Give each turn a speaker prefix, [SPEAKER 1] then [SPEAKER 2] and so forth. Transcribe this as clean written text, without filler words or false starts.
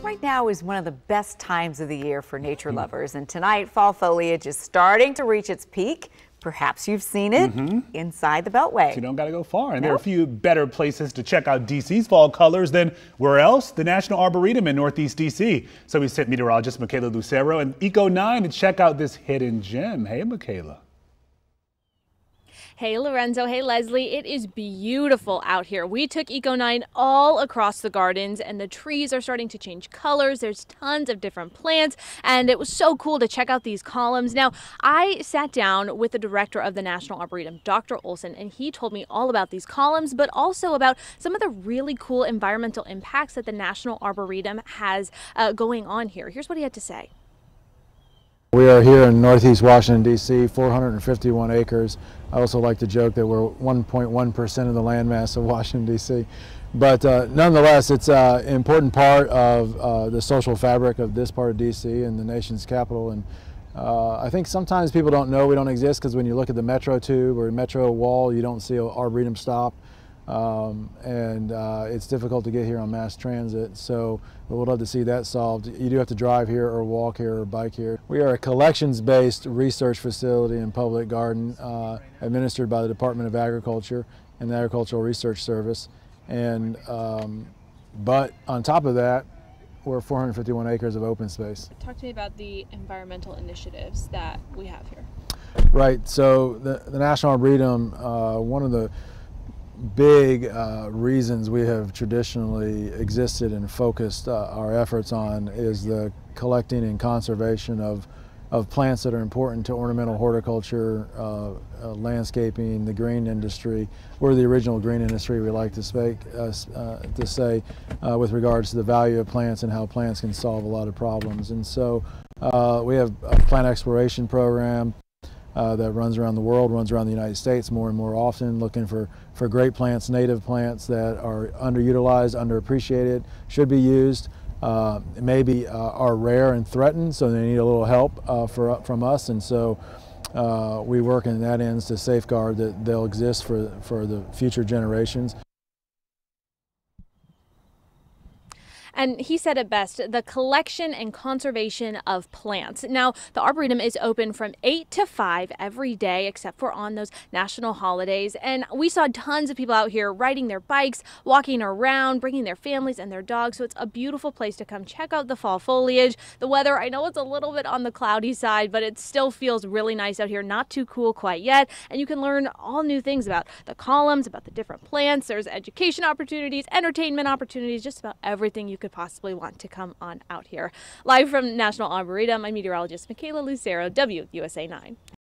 [SPEAKER 1] Right now is one of the best times of the year for nature lovers, and tonight fall foliage is starting to reach its peak. Perhaps you've seen it inside the Beltway.
[SPEAKER 2] You don't got to go far, and there are a few better places to check out DC's fall colors than where else? The National Arboretum in Northeast DC. So we sent meteorologist Michaela Lucero and ECO9 to check out this hidden gem. Hey, Michaela.
[SPEAKER 3] Hey Lorenzo, hey Leslie, it is beautiful out here. We took ECO9 all across the gardens and the trees are starting to change colors. There's tons of different plants and it was so cool to check out these columns. Now, I sat down with the director of the National Arboretum, Dr. Olson, and he told me all about these columns, but also about some of the really cool environmental impacts that the National Arboretum has going on here. Here's what he had to say.
[SPEAKER 4] We are here in Northeast Washington, D.C., 451 acres. I also like to joke that we're 1.1% of the landmass of Washington, D.C. But nonetheless, it's an important part of the social fabric of this part of D.C. and the nation's capital. And I think sometimes people don't know we don't exist because when you look at the Metro tube or Metro wall, you don't see an Arboretum stop. It's difficult to get here on mass transit, so we'd love to see that solved. You do have to drive here or walk here or bike here. We are a collections-based research facility and public garden administered by the Department of Agriculture and the Agricultural Research Service. But on top of that, we're 451 acres of open space.
[SPEAKER 3] Talk to me about the environmental initiatives that we have here.
[SPEAKER 4] Right, so the National Arboretum, one of the big reasons we have traditionally existed and focused our efforts on is the collecting and conservation of plants that are important to ornamental horticulture, landscaping, the green industry. We're the original green industry, we like to say, with regards to the value of plants and how plants can solve a lot of problems. And so we have a plant exploration program that runs around the world, runs around the United States more and more often, looking for great plants, native plants that are underutilized, underappreciated, should be used, maybe are rare and threatened, so they need a little help from us. And so we work in that ends to safeguard that they'll exist for the future generations.
[SPEAKER 3] And he said it best, the collection and conservation of plants. Now, the Arboretum is open from 8 to 5 every day, except for on those national holidays. And we saw tons of people out here riding their bikes, walking around, bringing their families and their dogs. So it's a beautiful place to come check out the fall foliage. The weather, I know it's a little bit on the cloudy side, but it still feels really nice out here. Not too cool quite yet. And you can learn all new things about the columns, about the different plants. There's education opportunities, entertainment opportunities, just about everything you could possibly want to come on out here. Live from National Arboretum, I'm meteorologist Michaela Lucero, WUSA 9.